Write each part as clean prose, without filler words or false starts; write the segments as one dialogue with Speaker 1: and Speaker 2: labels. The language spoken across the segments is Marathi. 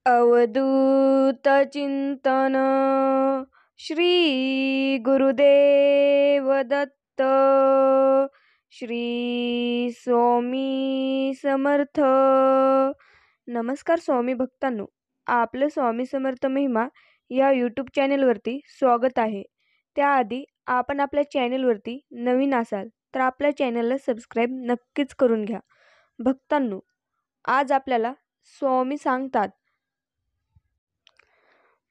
Speaker 1: अवधूत चिंतन श्री गुरुदेव दत्त श्री स्वामी समर्थ. नमस्कार स्वामी भक्तांनो, आपलं स्वामी समर्थ महिमा या यूट्यूब चॅनेलवरती स्वागत आहे. त्याआधी आपण आपल्या चॅनेलवरती नवीन असाल तर आपल्या चॅनलला सबस्क्राईब नक्कीच करून घ्या. भक्तांनो, आज आपल्याला स्वामी सांगतात,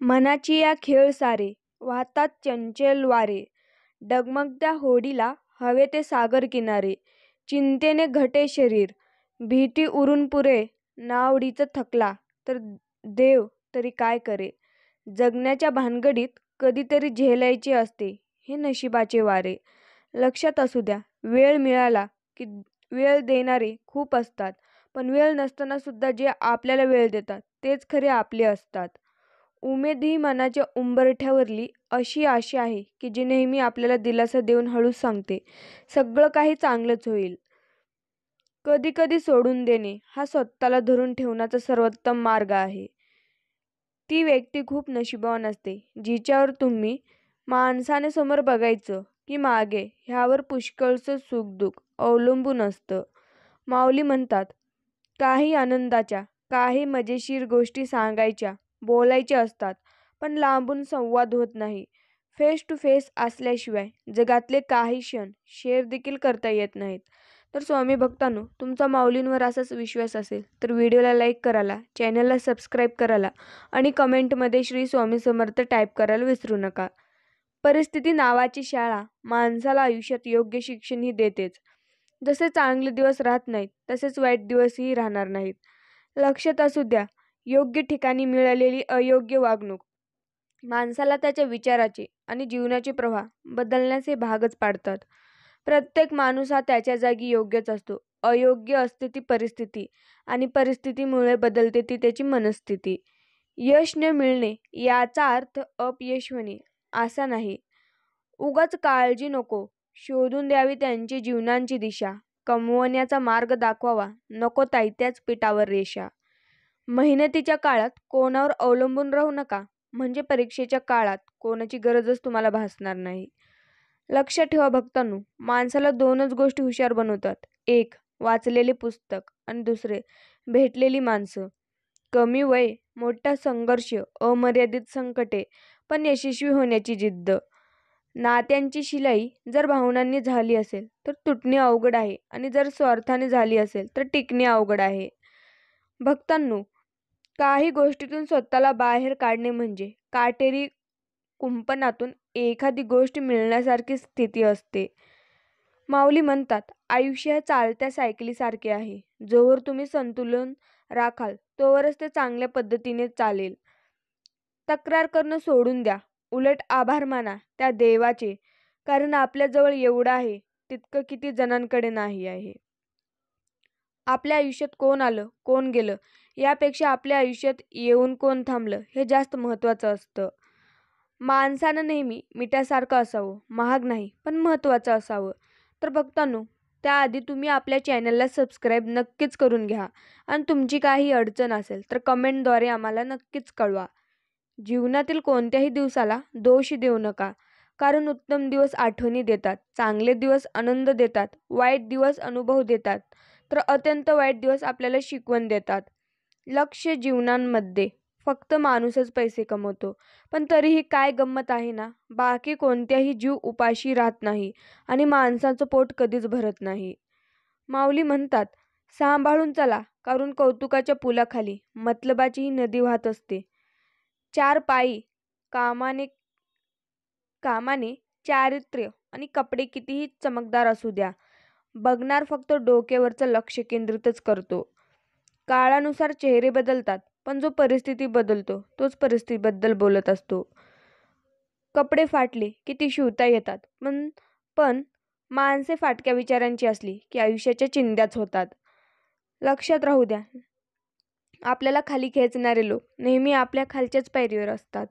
Speaker 1: मनाची या खेळ सारे, वाहतात चंचल वारे, डगमगत्या होडीला हवे ते सागर किनारे, चिंतेने घटे शरीर, भीती उरून पुरे, नावडीचं थकला तर देव तरी काय करे, जगण्याच्या भानगडीत कधीतरी झेलायचे असते हे नशिबाचे वारे. लक्षात असू द्या, वेळ मिळाला की वेळ देणारे खूप असतात, पण वेळ नसताना सुद्धा जे आपल्याला वेळ देतात तेच खरे आपले असतात. उमेद ही मनाच्या उंबरठ्यावरली अशी आशा आहे की जी नेहमी आपल्याला दिलासा देऊन हळूच सांगते, सगळं काही चांगलंच होईल. कधी कधी सोडून देणे हा स्वतःला धरून ठेवण्याचा सर्वोत्तम मार्ग आहे. ती व्यक्ती खूप नशिबवान असते जिच्यावर तुम्ही माणसाने समोर बघायचं की मागे ह्यावर पुष्कळचं सुखदुःख अवलंबून असतं. माऊली म्हणतात, काही आनंदाच्या, काही मजेशीर गोष्टी सांगायच्या, बोलायच्या असतात, पण लांबून संवाद होत नाही. फेस टू फेस असल्याशिवाय जगातले काही क्षण शेअर देखील करता येत नाहीत. तर स्वामी भक्तांनो, तुमचा माऊलींवर असाच विश्वास असेल तर व्हिडिओला लाईक करायला, चॅनलला सबस्क्राईब करायला आणि कमेंटमध्ये श्री स्वामी समर्थ टाईप करायला विसरू नका. परिस्थिती नावाची शाळा माणसाला आयुष्यात योग्य शिक्षणही देतेच. जसे चांगले दिवस राहत नाहीत तसेच वाईट दिवसही राहणार नाहीत. लक्षात असू द्या, योग्य ठिकाणी मिळालेली अयोग्य वागणूक माणसाला त्याच्या विचाराचे आणि जीवनाचे प्रवाह बदलण्याचे भागच पाडतात. प्रत्येक माणूस हा त्याच्या जागी योग्यच असतो. अयोग्य असते ती परिस्थिती, आणि परिस्थितीमुळे बदलते ती त्याची मनस्थिती. यश न मिळणे याचा अर्थ अपयश होणे असा नाही. उगाच काळजी नको, शोधून द्यावी त्यांची जीवनांची दिशा, कमवण्याचा मार्ग दाखवावा, नको तायत्याच पिठावर रेषा. मेहनतीच्या काळात कोणावर अवलंबून राहू नका, म्हणजे परीक्षेच्या काळात कोणाची गरजच तुम्हाला भासणार नाही. लक्षात ठेवा भक्तांनो, माणसाला दोनच गोष्टी हुशार बनवतात, एक वाचलेले पुस्तक आणि दुसरे भेटलेली माणसं. कमी वय, मोठा संघर्ष, अमर्यादित संकटे, पण यशस्वी होण्याची जिद्द. नात्यांची शिलाई जर भावनांनी झाली असेल तर तुटणे अवघड आहे, आणि जर स्वार्थाने झाली असेल तर टिकणे अवघड आहे. भक्तांनो, काही गोष्टीतून स्वतःला बाहेर काढणे म्हणजे काटेरी कुंपणातून एखादी गोष्ट मिळण्यासारखी स्थिती असते. माऊली म्हणतात, आयुष्य हे चालत्या सायकलीसारखे आहे. जोवर तुम्ही संतुलन राखाल तोवरच ते चांगल्या पद्धतीने चालेल. तक्रार करणं सोडून द्या, उलट आभार माना त्या देवाचे, कारण आपल्याजवळ एवढं आहे तितकं किती जणांकडे नाही आहे. आपल्या आयुष्यात कोण आलं कोण गेलं यापेक्षा आपल्या आयुष्यात येऊन कोण थांबलं हे जास्त महत्त्वाचं असतं. माणसानं नेहमी मिठासारखं असावं, महाग नाही पण महत्त्वाचं असावं. तर भक्तांनो, त्याआधी तुम्ही आपल्या चॅनलला सबस्क्राईब नक्कीच करून घ्या, आणि तुमची काही अडचण असेल तर कमेंटद्वारे आम्हाला नक्कीच कळवा. जीवनातील कोणत्याही दिवसाला दोष देऊ नका, कारण उत्तम दिवस आठवणी देतात, चांगले दिवस आनंद देतात, वाईट दिवस अनुभव देतात, तर अत्यंत वाईट दिवस आपल्याला शिकवण देतात. लक्ष जीवनांमध्ये फक्त माणूसच पैसे कमवतो, पण तरीही काय गंमत आहे ना, बाकी कोणत्याही जीव उपाशी राहत नाही आणि माणसाचं पोट कधीच भरत नाही. माऊली म्हणतात, सांभाळून चला, कारण कौतुकाच्या पुलाखाली मतलबाची ही नदी वाहत असते. चार पायी कामाने कामाने चारित्र्य आणि कपडे कितीही चमकदार असू द्या, बघणार फक्त डोक्यावरचं लक्ष केंद्रितच करतो. काळानुसार चेहरे बदलतात, पण जो परिस्थिती बदलतो तोच परिस्थितीबद्दल बोलत असतो. कपडे फाटले की ती शिवता येतात, पण माणसे फाटक्या विचारांची असली की आयुष्याच्या चिंध्याच होतात. लक्षात राहू द्या, आपल्याला खाली खेचणारे लोक नेहमी आपल्या खालच्याच पायरीवर असतात.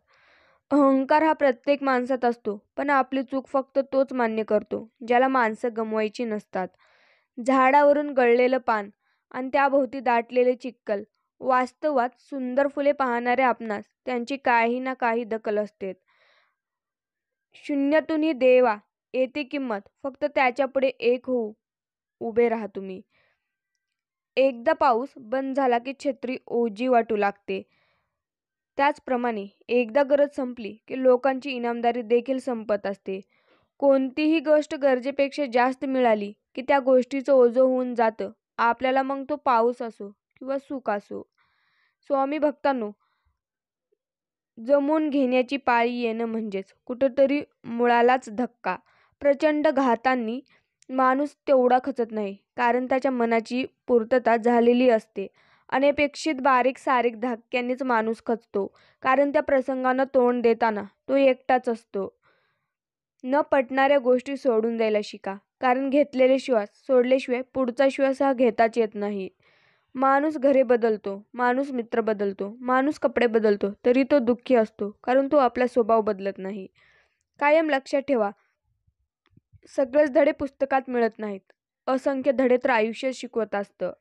Speaker 1: अहंकार हा प्रत्येक माणसात असतो, पण आपली चूक फक्त तोच मान्य करतो ज्याला माणसं गमवायची नसतात. झाडावरून गळलेलं पान आणि त्याभोवती दाटलेले चिखल वास्तवात सुंदर फुले पाहणाऱ्या आपणास त्यांची काही ना काही दखल असते. शून्यातूनही देवा येते किंमत, फक्त त्याच्यापुढे एक होऊ उभे राहा तुम्ही. एकदा पाऊस बंद झाला की छत्री ओझी वाटू लागते. त्याचप्रमाणे एकदा गरज संपली की लोकांची इनामदारी देखील संपत असते. कोणतीही गोष्ट गरजेपेक्षा जास्त मिळाली की त्या गोष्टीचं ओझं होऊन जातं आपल्याला, मग तो पाऊस असो किंवा सुख असो. स्वामी भक्तांनो, जमवून घेण्याची पाळी येणं म्हणजेच कुठंतरी मुळालाच धक्का. प्रचंड घातांनी माणूस तेवढा खचत नाही, कारण त्याच्या मनाची पूर्तता झालेली असते. अनपेक्षित बारीक सारीक धक्क्यांनीच माणूस खचतो, कारण त्या प्रसंगांना तोंड देताना तो एकटाच असतो. न पटणाऱ्या गोष्टी सोडून द्यायला शिका, कारण घेतलेले श्वास सोडल्याशिवाय पुढचा श्वास हा घेताच येत नाही. माणूस घरे बदलतो, माणूस मित्र बदलतो, माणूस कपडे बदलतो, तरी तो दुःखी असतो, कारण तो आपला स्वभाव बदलत नाही. कायम लक्षात ठेवा, सगळेच धडे पुस्तकात मिळत नाहीत. असंख्य धडे तर आयुष्य शिकवत असतं.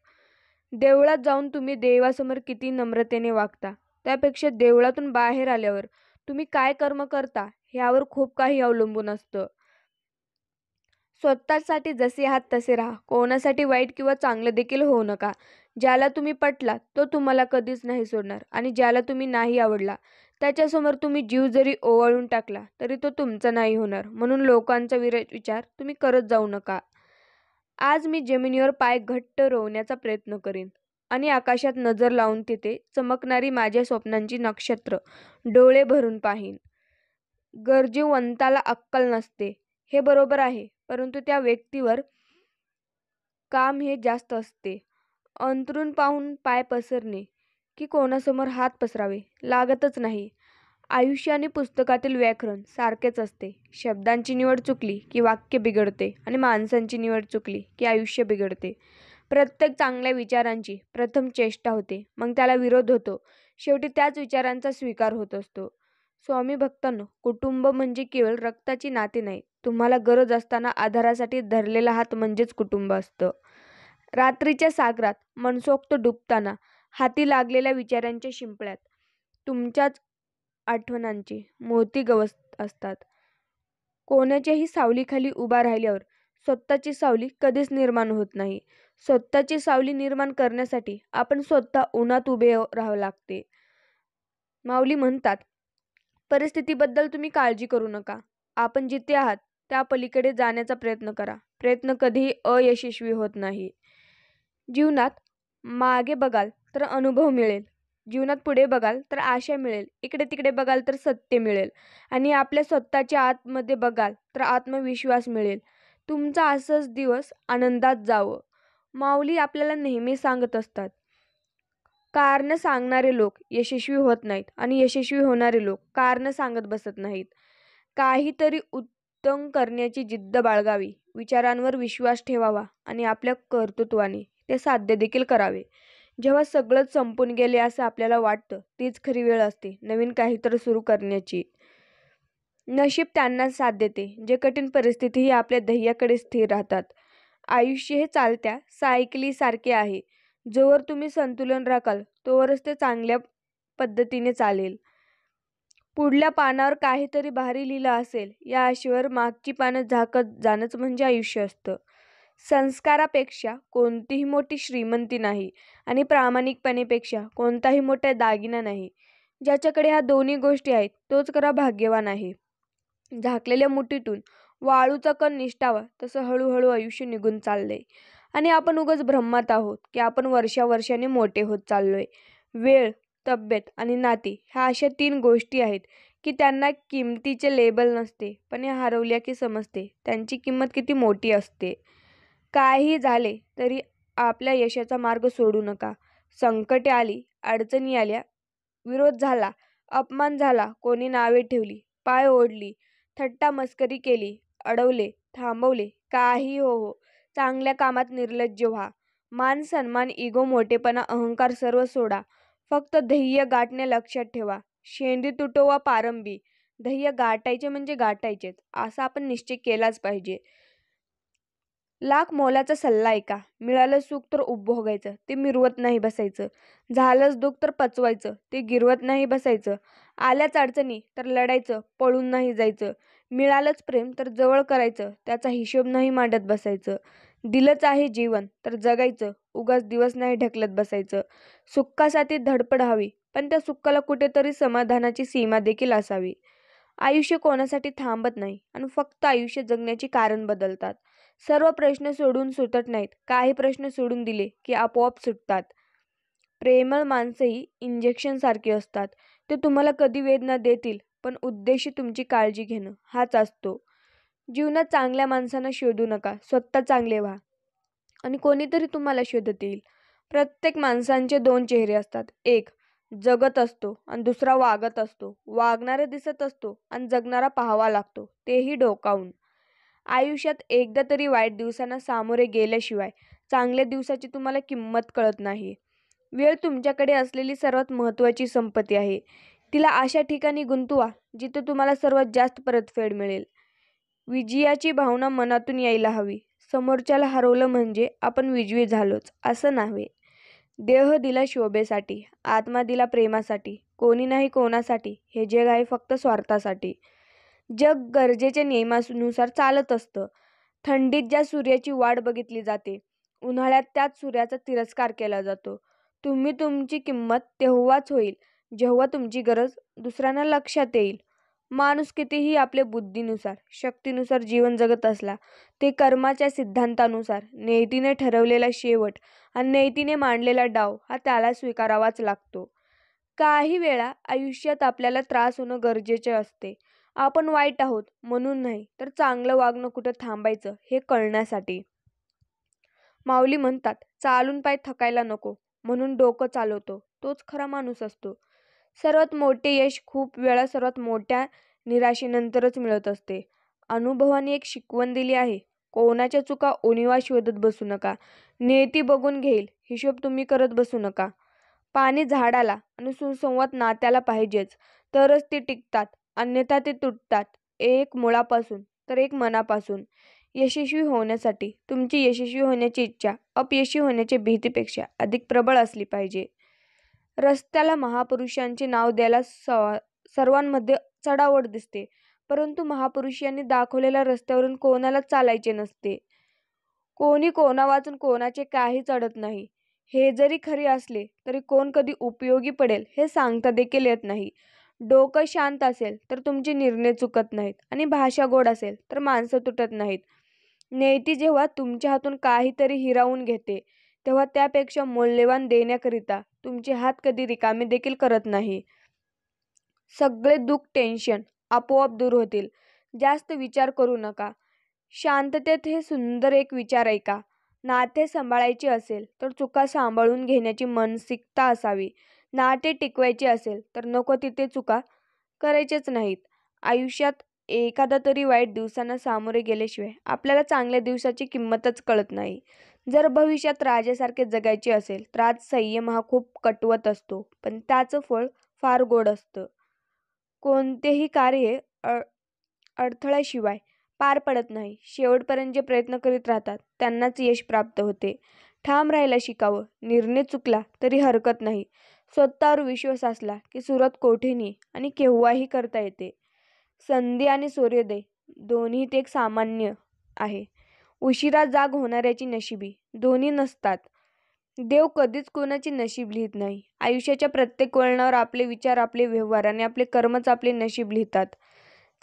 Speaker 1: देवळात जाऊन तुम्ही देवासमोर किती नम्रतेने वागता, त्यापेक्षा देवळातून बाहेर आल्यावर तुम्ही काय कर्म करता ह्यावर खूप काही अवलंबून असतं. स्वतःसाठी जसे आहात तसे राहा. कोणासाठी वाईट किंवा चांगलं देखील होऊ नका. ज्याला तुम्ही पटला तो तुम्हाला कधीच नाही सोडणार, आणि ज्याला तुम्ही नाही आवडला त्याच्यासमोर तुम्ही जीव जरी ओवाळून टाकला तरी तो तुमचा नाही होणार. म्हणून लोकांचा विचार तुम्ही करत जाऊ नका. आज मी जमिनीवर पाय घट्ट रोवण्याचा प्रयत्न करीन आणि आकाशात नजर लावून तिथे चमकणारी माझ्या स्वप्नांची नक्षत्र डोळे भरून पाहीन. गरजेवंताला अक्कल नसते हे बरोबर आहे, परंतु त्या व्यक्तीवर काम हे जास्त असते. अंतरून पाहून पाय पसरणे की कोणासमोर हात पसरावे लागतच नाही. आयुष्य आणि पुस्तकातील व्याकरण सारखेच असते. शब्दांची निवड चुकली की वाक्य बिघडते, आणि माणसांची निवड चुकली की आयुष्य बिघडते. प्रत्येक चांगल्या विचारांची प्रथम चेष्टा होते, मग त्याला विरोध होतो, शेवटी त्याच विचारांचा स्वीकार होत असतो. स्वामी भक्तांनो, कुटुंब म्हणजे केवळ रक्ताची नाते नाही. तुम्हाला गरज असताना आधारासाठी धरलेला हात म्हणजेच कुटुंब असतं. रात्रीच्या सागरात मनसोक्त डुबताना हाती लागलेल्या विचारांच्या शिंपल्यात तुमच्याच आठवणांचे मोती गवसत असतात. कोणाच्याही सावलीखाली उभा राहिल्यावर स्वतःची सावली कधीच निर्माण होत नाही. स्वतःची सावली निर्माण करण्यासाठी आपण स्वतः उन्हात उभे राहावे लागते. माऊली म्हणतात, परिस्थितीबद्दल तुम्ही काळजी करू नका. आपण जिथे आहात त्या पलीकडे जाण्याचा प्रयत्न करा. प्रयत्न कधीही अयशस्वी होत नाही. जीवनात मागे बघाल तर अनुभव मिळेल, जीवनात पुढे बघाल तर आशा मिळेल, इकडे तिकडे बघाल तर सत्य मिळेल, आणि आपल्या स्वतःच्या आतमध्ये बघाल तर आत्मविश्वास मिळेल. तुमचा असंच दिवस आनंदात जावं. माऊली आपल्याला नेहमी सांगत असतात, कारण सांगणारे लोक यशस्वी होत नाहीत, आणि यशस्वी होणारे लोक कारण सांगत बसत नाहीत. काहीतरी उत्तम करण्याची जिद्द बाळगावी, विचारांवर विश्वास ठेवावा, आणि आपल्या कर्तृत्वाने ते साध्य देखील करावे. जेव्हा सगळंच संपून गेले असं आपल्याला वाटतं, तीच खरी वेळ असते नवीन काहीतरी सुरू करण्याची. नशीब त्यांनाच साथ देते जे कठीण परिस्थितीही आपल्या ध्येयाकडे स्थिर राहतात. आयुष्य हे चालत्या सायकलीसारखे आहे. जोवर तुम्ही संतुलन राखाल तोवरच ते चांगल्या पद्धतीने चालेल. पुढल्या पानावर काहीतरी भारी लिहिलं असेल या आशेवर मागची पानं झाकत जाणंच म्हणजे आयुष्य असतं. संस्कारापेक्षा कोणतीही मोठी श्रीमंती नाही, आणि प्रामाणिकपणेपेक्षा कोणताही मोठा दागिना नाही. ज्याच्याकडे ह्या दोन्ही गोष्टी आहेत तोच खरा भाग्यवान आहे. झाकलेल्या मुठीतून वाळूचा कण निष्ठावा तसं हळूहळू आयुष्य निघून चाललंय, आणि आपण उगाच भ्रमात आहोत की आपण वर्षावर्षाने मोठे होत चाललोय. वेळ, तब्येत आणि नाती ह्या अशा 3 गोष्टी आहेत की त्यांना किमतीचे लेबल नसते, पण या हरवल्या की समजते त्यांची किंमत किती मोठी असते. काही झाले तरी आपल्या यशाचा मार्ग सोडू नका. संकटे आली, अडचणी आल्या, विरोध झाला, अपमान झाला, कोणी नावे ठेवली, पाय ओढली, थट्टा मस्करी केली, अडवले, थांबवले, काही हो, चांगल्या कामात निर्लज्ज व्हा. मान सन्मान, इगो, मोठेपणा, अहंकार सर्व सोडा. फक्त ध्येय गाठणे लक्षात ठेवा. शेंडी तुटो वा पारंबी, ध्येय गाठायचे म्हणजे गाठायचेच, असा आपण निश्चय केलाच पाहिजे. लाख मोलाचा सल्ला ऐका. मिळालं सुख तर उपभोगायचं, ते मिरवत नाही बसायचं. झालंच दुःख तर पचवायचं, ते गिरवत नाही बसायचं. आल्याच अडचणी तर लढायचं, पळून नाही जायचं. मिळालंच प्रेम तर जवळ करायचं, त्याचा हिशोब नाही मांडत बसायचं. दिलंच आहे जीवन तर जगायचं, उगाच दिवस नाही ढकलत बसायचं. सुखासाठी धडपड हवी, पण त्या सुखाला कुठेतरी समाधानाची सीमा देखील असावी. आयुष्य कोणासाठी थांबत नाही आणि फक्त आयुष्य जगण्याची कारण बदलतात. सर्व प्रश्न सोडून सुटत नाहीत, काही प्रश्न सोडून दिले की आपोआप सुटतात. प्रेमळ माणसंही इंजेक्शन सारखी असतात. ते तुम्हाला कधी वेदना देतील, पण उद्देश तुमची काळजी घेणं हाच असतो. जीवनात चांगल्या माणसांना शोधू नका, स्वतः चांगले व्हा आणि कोणीतरी तुम्हाला शोधत येईल. प्रत्येक माणसांचे दोन चेहरे असतात. एक जगत असतो आणि दुसरा वागत असतो. वागणारा दिसत असतो आणि जगणारा पाहावा लागतो, तेही डोकावून. आयुष्यात एकदा तरी वाईट दिवसांना सामोरे गेल्याशिवाय चांगल्या दिवसाची तुम्हाला किंमत कळत नाही. वेळ तुमच्याकडे असलेली सर्वात महत्त्वाची संपत्ती आहे. तिला अशा ठिकाणी गुंतवा जिथे तुम्हाला सर्वात जास्त परतफेड मिळेल. विजयाची भावना मनातून यायला हवी. समोरच्याला हरवलं म्हणजे आपण विजयी झालोच असं नव्हे. देह दिला शोभेसाठी, आत्मा दिला प्रेमासाठी, कोणी नाही कोणासाठी. हे जग आहे फक्त स्वार्थासाठी. जग गरजेच्या नियमानुसार चालत असतं. थंडीत ज्या सूर्याची वाट बघितली जाते, उन्हाळ्यात त्याच सूर्याचा तिरस्कार केला जातो. तुम्ही तुमची किंमत तेव्हाच होईल जेव्हा तुमची गरज दुसऱ्यांना लक्षात येईल. माणूस कितीही आपल्या बुद्धीनुसार, शक्तीनुसार जीवन जगत असला, ते कर्माच्या सिद्धांतानुसार नियतीने ठरवलेला शेवट आणि नियतीने मांडलेला डाव हा त्याला स्वीकारावाच लागतो. काही वेळा आयुष्यात आपल्याला त्रास होणं गरजेचे असते. आपण वाईट आहोत म्हणून नाही, तर चांगलं वागणं कुठं थांबायचं हे कळण्यासाठी. माऊली म्हणतात, चालून पाय थकायला नको, म्हणून डोकं चालवतो तोच खरा माणूस असतो. सर्वात मोठे यश खूप वेळा सर्वात मोठ्या निराशेनंतरच मिळत असते. अनुभवाने एक शिकवण दिली आहे, कोणाच्या चुका उणिवा शोधत बसू नका. नियती बघून घेईल, हिशोब तुम्ही करत बसू नका. पाणी झाडाला आणि सुसंवाद नात्याला पाहिजेच, तरच ते टिकतात, अन्यथा ते तुटतात. एक मुळापासून तर एक मनापासून. यशस्वी होण्यासाठी तुमची यशस्वी होण्याची इच्छा अपयशी होण्याच्या भीतीपेक्षा अधिक प्रबळ असली पाहिजे. रस्त्याला महापुरुषांचे नाव द्यायला सर्वांमध्ये चढाओढ दिसते, परंतु महापुरुषांनी दाखवलेल्या रस्त्यावरून कोणाला चालायचे नसते. कोणी कोणा वाचून कोणाचे काही चढत नाही. हे जरी खरे असले तरी कोण कधी उपयोगी पडेल हे सांगता देखील येत नाही. डोकं शांत असेल तर तुमचे निर्णय चुकत नाहीत आणि भाषा गोड असेल तर माणसं तुटत नाहीत. नियती जेव्हा तुमच्या हातून काहीतरी हिरावून घेते, तेव्हा त्यापेक्षा मौल्यवान देण्याकरिता तुमचे हात कधी रिकामे देखील करत नाही. सगळे दुःख टेन्शन आपोआप दूर होतील. जास्त विचार करू नका. शांततेत हे सुंदर एक विचार ऐका. नाते सांभाळायचे असेल तर चुका सांभाळून घेण्याची मानसिकता असावी. नाते टिकवायचे असेल तर नको तिथे चुका करायचेच नाहीत. आयुष्यात एखादा तरी वाईट दिवसांना सामोरे गेल्याशिवाय आपल्याला चांगल्या दिवसाची किंमतच कळत नाही. जर भविष्यात राजासारखे जगायचे असेल तर आज संयम हा खूप कटवत असतो, पण त्याचं फळ फार गोड असतं. कोणतेही कार्य अडथळ्याशिवाय पार पडत नाही. शेवटपर्यंत जे प्रयत्न करीत राहतात त्यांनाच यश प्राप्त होते. ठाम राहायला शिकावं. निर्णय चुकला तरी हरकत नाही. स्वतःवर विश्वास असला की सुरुवात कोठेही आणि केव्हाही करता येते. संधी आणि सूर्योदय दोन्हीत एक सामान्य आहे. उशिरा जाग होणाऱ्याची नशिबी दोन्ही नसतात. देव कधीच कोणाची नशीब लिहित नाही. आयुष्याच्या प्रत्येक वळणावर आपले विचार, आपले व्यवहार आणि आपले कर्मच आपले नशीब लिहितात.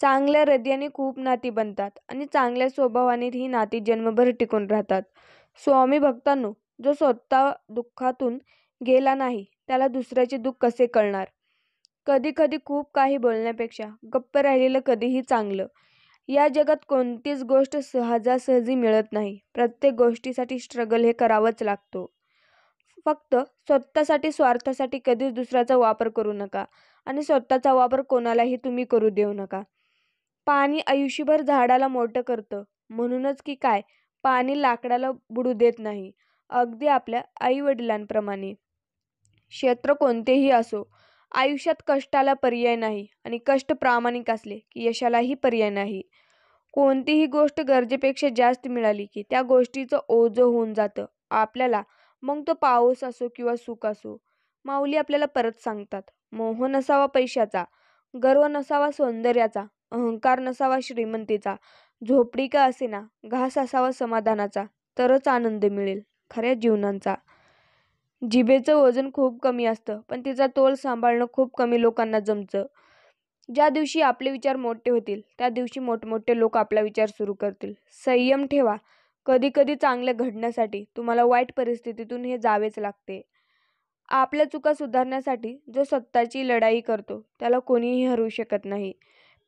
Speaker 1: चांगल्या हृदयाने खूप नाती बनतात आणि चांगल्या स्वभावाने ही नाती जन्मभर टिकून राहतात. स्वामी भक्तांनो, जो स्वतः दुःखातून गेला नाही त्याला दुसऱ्याचे दुःख कसे कळणार. कधी कधी खूप काही बोलण्यापेक्षा गप्प राहिलेलं कधीही चांगलं. या जगात कोणतीच गोष्ट सहजासहजी मिळत नाही. प्रत्येक गोष्टीसाठी स्ट्रगल हे करावंच लागतो. फक्त स्वतःसाठी स्वार्थासाठी कधीच दुसऱ्याचा वापर करू नका आणि स्वतःचा वापर कोणालाही तुम्ही करू देऊ नका. पाणी आयुष्यभर झाडाला मोठं करतं, म्हणूनच की काय, पाणी लाकडाला बुडू देत नाही. अगदी आपल्या आई वडिलांप्रमाणे. क्षेत्र कोणतेही असो, आयुष्यात कष्टाला पर्याय नाही आणि कष्ट प्रामाणिक असले की यशालाही पर्याय नाही. कोणतीही गोष्ट गरजेपेक्षा जास्त मिळाली की त्या गोष्टीचं ओझं होऊन जातं आपल्याला. मग तो पाऊस असो किंवा सुख असो. माऊली आपल्याला परत सांगतात, मोह नसावा पैशाचा, गर्व नसावा सौंदर्याचा, अहंकार नसावा श्रीमंतीचा, झोपडी का असेना घास असावा समाधानाचा, तरच आनंद मिळेल खऱ्या जीवनाचा. जिभेचं वजन खूप कमी असतं, पण तिचा तोल सांभाळणं खूप कमी लोकांना जमतं. ज्या दिवशी आपले विचार मोठे होतील त्या दिवशी मोठमोठे लोक आपला विचार सुरू करतील. संयम ठेवा. कधी कधी चांगले घडण्यासाठी तुम्हाला वाईट परिस्थितीतून हे जावेच लागते. आपल्या चुका सुधारण्यासाठी जो स्वतःची लढाई करतो त्याला कोणीही हरवू शकत नाही.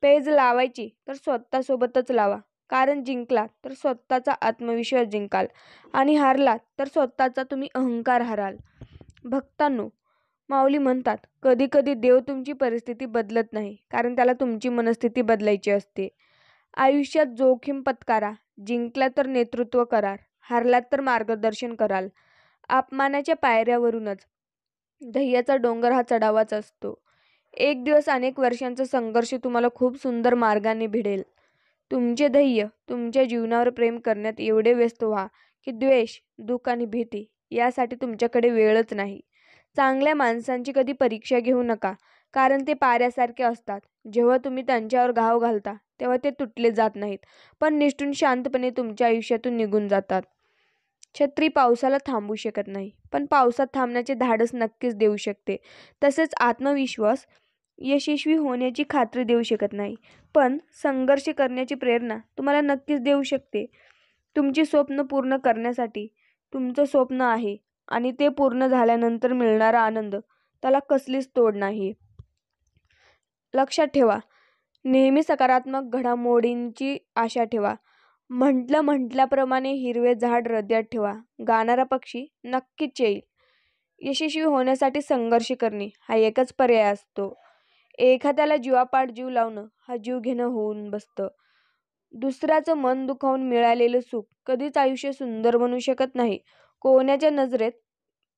Speaker 1: पेज लावायची तर स्वतःसोबतच लावा, कारण जिंकला तर स्वतःचा आत्मविश्वास जिंकाल आणि हारला तर स्वतःचा तुम्ही अहंकार हाराल. भक्तांनो, माऊली म्हणतात, कधी कधी देव तुमची परिस्थिती बदलत नाही, कारण त्याला तुमची मनस्थिती बदलायची असते. आयुष्यात जोखीम पत्करा. जिंकला तर नेतृत्व कराल, हारलात तर मार्गदर्शन कराल. अपमानाच्या पायऱ्यावरूनच ध्येयाचा डोंगर हा चढावाच असतो. एक दिवस अनेक वर्षांचा संघर्ष तुम्हाला खूप सुंदर मार्गाने भिडेल. तुमचे ध्येय तुमच्या जीवनावर प्रेम करण्यात एवढे व्यस्त व्हा की द्वेष, दुःख आणि भीती यासाठी तुमच्याकडे वेळच नाही. चांगल्या माणसांची कधी परीक्षा घेऊ नका, कारण ते पाऱ्यासारखे असतात. जेव्हा तुम्ही त्यांच्यावर घाव घालता तेव्हा ते तुटले जात नाहीत, पण निष्ठून शांतपणे तुमच्या आयुष्यातून निघून जातात. छत्री पावसाला थांबवू शकत नाही, पण पावसात थांबण्याचे धाडस नक्कीच देऊ शकते. तसेच आत्मविश्वास यशस्वी होण्याची खात्री देऊ शकत नाही, पण संघर्ष करण्याची प्रेरणा तुम्हाला नक्कीच देऊ शकते. तुमची स्वप्न पूर्ण करण्यासाठी तुमचं स्वप्न आहे आणि ते पूर्ण झाल्यानंतर मिळणारा आनंद त्याला कसलीच तोड नाही. लक्षात ठेवा, नेहमी सकारात्मक घडामोडींची आशा ठेवा. म्हटल्याप्रमाणे हिरवे झाड हृदयात ठेवा. गाणारा पक्षी नक्कीच येईल. यशस्वी होण्यासाठी संघर्ष करणे हा एकच पर्याय असतो. एखाद्याला जीवापाड जीव लावणं हा जीव घेणं होऊन बसतं. दुसऱ्याचं मन दुखावून मिळालेलं सुख कधीच आयुष्य सुंदर बनू शकत नाही. कोणाच्या नजरेत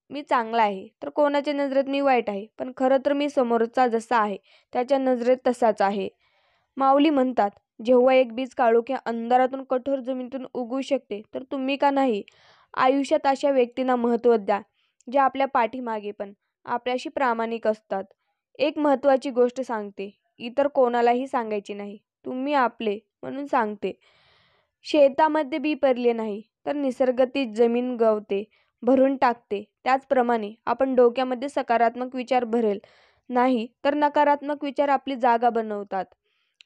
Speaker 1: मी चांगला आहे तर कोणाच्या नजरेत मी वाईट आहे, पण खरं तर मी समोरचा जसा आहे त्याच्या नजरेत तसाच आहे. माऊली म्हणतात, जेव्हा एक बीज काळोख्या अंधारातून कठोर जमिनीतून उगवू शकते तर तुम्ही का नाही. आयुष्यात अशा व्यक्तींना महत्त्व द्या जे आपल्या पाठीमागे पण आपल्याशी प्रामाणिक असतात. एक महत्त्वाची गोष्ट सांगते, इतर कोणालाही सांगायची नाही, तुम्ही आपले म्हणून सांगते. शेतामध्ये बी पेरले नाही तर निसर्ग ती जमीन गवते भरून टाकते. त्याचप्रमाणे आपण डोक्यामध्ये सकारात्मक विचार भरेल नाही तर नकारात्मक विचार आपली जागा बनवतात.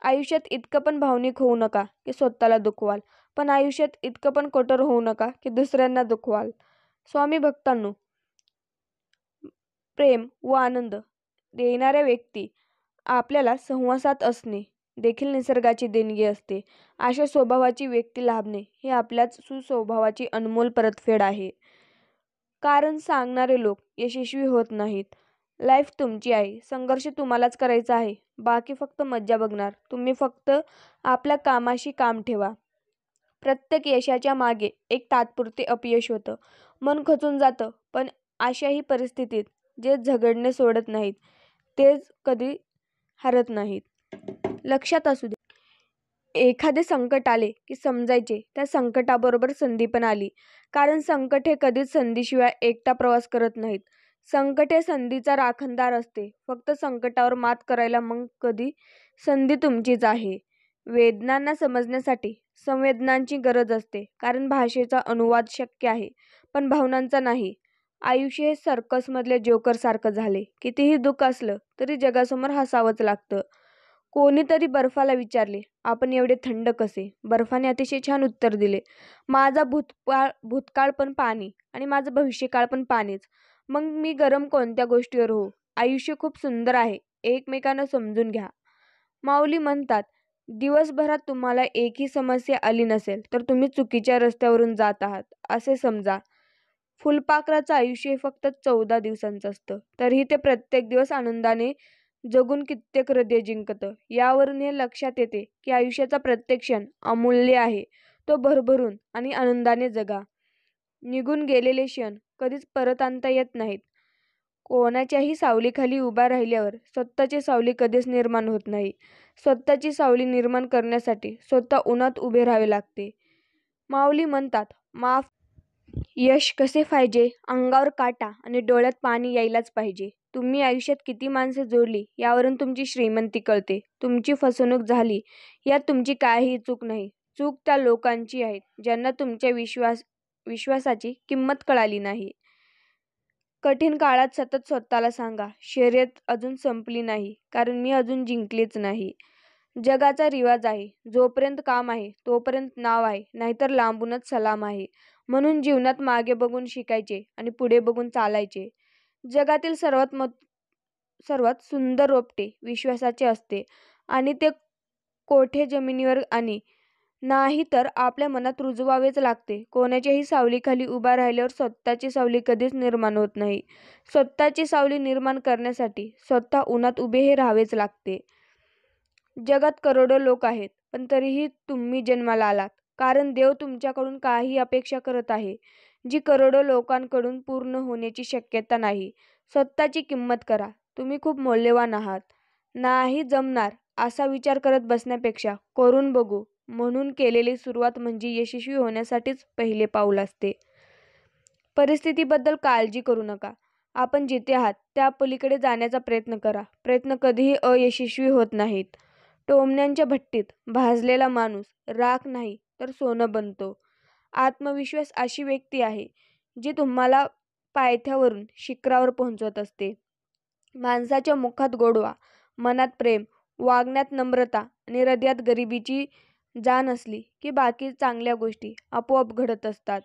Speaker 1: आयुष्यात इतकं पण भावनिक होऊ नका की स्वतःला दुखवाल, पण आयुष्यात इतकं पण कठोर होऊ नका की दुसऱ्यांना दुखवाल. स्वामी भक्तांनो, प्रेम व आनंद देणाऱ्या व्यक्ती आपल्याला सहवासात असणे देखील निसर्गाची देणगी असते. अशा स्वभावाची व्यक्ती लाभणे हे आपल्याच सुस्वभावाची अनमोल परतफेड आहे. कारण सांगणारे लोक यशस्वी होत नाहीत. लाईफ तुमची आहे, संघर्ष तुम्हालाच करायचा आहे. बाकी फक्त मज्जा बघणार. तुम्ही फक्त आपल्या कामाशी काम ठेवा. प्रत्येक यशाच्या मागे एक तात्पुरते अपयश होतं. मन खचून जातं, पण अशाही परिस्थितीत जे झगडणे सोडत नाहीत तेच कधी हरत नाहीत. लक्षात असू दे, एखादे संकट आले की समजायचे त्या संकटाबरोबर संधी पण आली. कारण संकट हे कधीच संधीशिवाय एकटा प्रवास करत नाहीत. संकट हे संधीचा राखणदार असते. फक्त संकटावर मात करायला मग कधी संधी तुमचीच आहे. वेदनांना समजण्यासाठी संवेदनांची गरज असते, कारण भाषेचा अनुवाद शक्य आहे पण भावनांचा नाही. आयुष्य हे सर्कसमधल्या जोकरसारखं झाले. कितीही दुःख असलं तरी जगासमोर हसावंच लागतं. कोणीतरी बर्फाला विचारले, आपण एवढे थंड कसे. बर्फाने अतिशय छान उत्तर दिले, माझा भूतकाळ पण पाणी आणि माझं भविष्यकाळ पण पाणीच. मग मी गरम कोणत्या गोष्टीवर हो. आयुष्य खूप सुंदर आहे, एकमेकांना समजून घ्या. माऊली म्हणतात, दिवसभरात तुम्हाला एकही समस्या आली नसेल तर तुम्ही चुकीच्या रस्त्यावरून जात आहात असे समजा. फुलपाखराचं आयुष्य हे फक्त 14 दिवसांचं असतं, तरीही ते प्रत्येक दिवस आनंदाने जगून कित्येक हृदय जिंकतं. यावरून हे लक्षात येते की आयुष्याचा प्रत्येक क्षण अमूल्य आहे. तो भरभरून आणि आनंदाने जगा. निघून गेलेले क्षण कधीच परत आणता येत नाहीत. कोणाच्याही सावलीखाली उभा राहिल्यावर स्वतःची सावली कधीच निर्माण होत नाही. स्वतःची सावली निर्माण करण्यासाठी स्वतः उन्हात उभे राहावे लागते. माऊली म्हणतात, माफ यश कसे पाहिजे? अंगावर काटा आणि डोळ्यात पाणी यायलाच पाहिजे. तुम्ही आयुष्यात किती माणसे जोडली यावरून तुमची श्रीमंती कळते. तुमची फसवणूक झाली यात तुमची काहीही चूक नाही. चूक त्या लोकांची आहे ज्यांना तुमच्या विश्वासाची किंमत कळाली नाही. कठीण काळात सतत स्वतःला सांगा, शर्यत अजून संपली नाही, कारण मी अजून जिंकलेच नाही. जगाचा रिवाज आहे, जोपर्यंत काम आहे तोपर्यंत नाव आहे, नाहीतर लांबूनच सलाम आहे. म्हणून जीवनात मागे बघून शिकायचे आणि पुढे बघून चालायचे. जगातील सर्वात सुंदर रोपटे विश्वासाचे असते आणि ते कोठे जमिनीवर आणि नाही तर आपल्या मनात रुजवावेच लागते. कोणाच्याही सावलीखाली उभा राहिल्यावर स्वतःची सावली कधीच निर्माण होत नाही. स्वतःची सावली निर्माण करण्यासाठी स्वतः उन्हात उभे राहावेच लागते. जगात करोडो लोक आहेत, पण तरीही तुम्ही जन्माला आलात कारण देव तुमच्याकडून काही अपेक्षा करत आहे, जी करोडो लोकांकडून पूर्ण होण्याची शक्यता नाही. स्वतःची किंमत करा. तुम्ही खूप मौल्यवान आहात. नाही जमणार असा विचार करत बसण्यापेक्षा करून बघू म्हणून केलेली सुरुवात म्हणजे यशस्वी होण्यासाठीच पहिले पाऊल असते. परिस्थितीबद्दल काळजी करू नका. आपण जिथे आहात त्या पलीकडे जाण्याचा प्रयत्न करा. प्रयत्न कधीही अयशस्वी होत नाहीत. टोमण्यांच्या भट्टीत भाजलेला माणूस राख नाही तर सोनं बनतो. आत्मविश्वास अशी व्यक्ती आहे जी तुम्हाला पायथ्यावरून शिखरावर पोहोचवत असते. माणसाच्या मुखात गोडवा, मनात प्रेम, वागण्यात नम्रता आणि हृदयात गरिबीची जाण असली की बाकी चांगल्या गोष्टी आपोआप घडत असतात.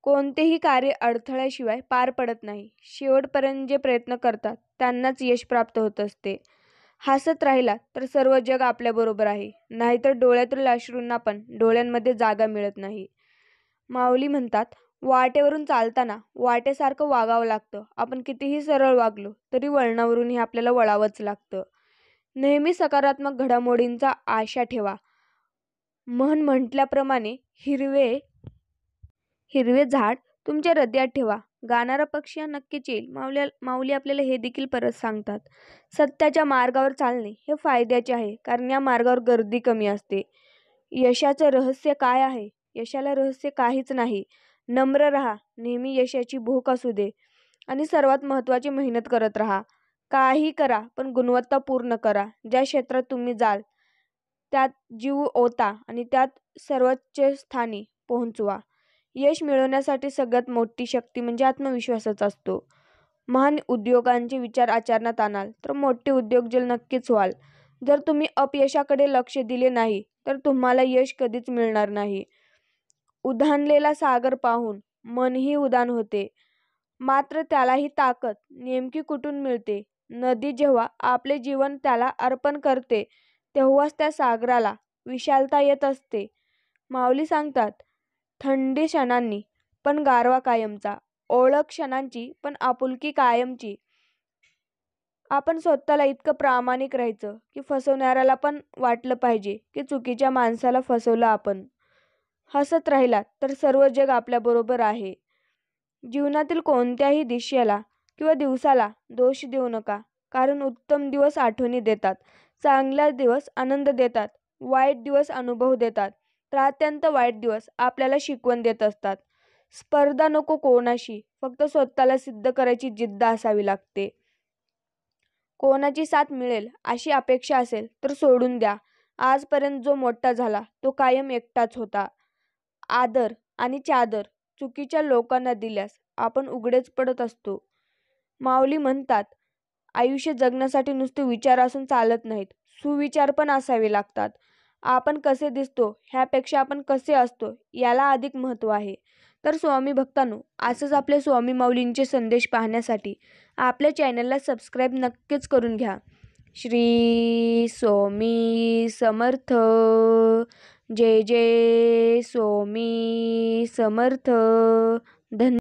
Speaker 1: कोणतेही कार्य अडथळ्याशिवाय पार पडत नाही. शेवटपर्यंत जे प्रयत्न करतात त्यांनाच यश प्राप्त होत असते. हसत राहिला तर सर्व जग आपल्याबरोबर आहे, नाहीतर डोळ्यातील अश्रूंना पण डोळ्यांमध्ये जागा मिळत नाही. माऊली म्हणतात, वाटेवरून चालताना वाटेसारखं वागावं लागतं. आपण कितीही सरळ वागलो तरी वळणावरूनही आपल्याला वळावंच लागतं. नेहमी सकारात्मक घडामोडींचा आशा ठेवा. म्हण म्हटल्याप्रमाणे हिरवे झाड तुमच्या हृदयात ठेवा. गाणारा पक्षी हा नक्कीच येईल. माऊली आपल्याला हे देखील परत सांगतात, सत्याच्या मार्गावर चालणे हे फायद्याचे आहे, कारण या मार्गावर गर्दी कमी असते. यशाचं रहस्य काय आहे? यशाला रहस्य काहीच नाही. नम्र राहा, नेहमी यशाची भूक असू दे आणि सर्वात महत्त्वाची मेहनत करत राहा. काही करा पण गुणवत्तापूर्ण करा. ज्या क्षेत्रात तुम्ही जाल त्यात जीव ओता आणि त्यात सर्वोच्च स्थानी पोहोचवा. यश मिळवण्यासाठी सगळ्यात मोठी शक्ती म्हणजे आत्मविश्वासच असतो. महान उद्योगांचे विचार आचरणात आणाल तर मोठे उद्योजक नक्कीच व्हाल. जर तुम्ही अपयशाकडे लक्ष दिले नाही तर तुम्हाला यश कधीच मिळणार नाही. उधाणलेला सागर पाहून मनही उदान होते, मात्र त्यालाही ताकद नेमकी कुठून मिळते? नदी जेव्हा आपले जीवन त्याला अर्पण करते तेव्हाच त्या सागराला विशालता येत असते. माऊली सांगतात, थंडी क्षणांनी पण गारवा कायमचा, ओळख क्षणांची पण आपुलकी कायमची. आपण स्वतःला इतकं प्रामाणिक राहायचं की फसवणाऱ्याला पण वाटलं पाहिजे की चुकीच्या माणसाला फसवलं आपण. हसत राहिलात तर सर्व जग आपल्याबरोबर आहे. जीवनातील कोणत्याही दिशेला किंवा दिवसाला दोष देऊ नका, कारण उत्तम दिवस आठवणी देतात, चांगले दिवस आनंद देतात, वाईट दिवस अनुभव देतात, तर अत्यंत वाईट दिवस आपल्याला शिकवण देत असतात. स्पर्धा नको कोणाशी, फक्त स्वतःला सिद्ध करायची जिद्द असावी लागते. कोणाची साथ मिळेल अशी अपेक्षा असेल तर सोडून द्या. आजपर्यंत जो मोठा झाला तो कायम एकटाच होता. आदर आणि चादर चुकीच्या लोकांना दिल्यास आपण उघडेच पडत असतो. माऊली म्हणतात, आयुष्य जगण्यासाठी नुसते विचार असून चालत नाहीत, सुविचार पण असावे लागतात. आपण कसे दिसतो ह्यापेक्षा आपण कसे असतो याला अधिक महत्त्व आहे. तर स्वामी भक्तांनो, असंच आपले स्वामी माऊलींचे संदेश पाहण्यासाठी आपल्या चॅनलला सबस्क्राईब नक्कीच करून घ्या. श्री स्वामी समर्थ. जय जय स्वामी समर्थ. धन्यवाद.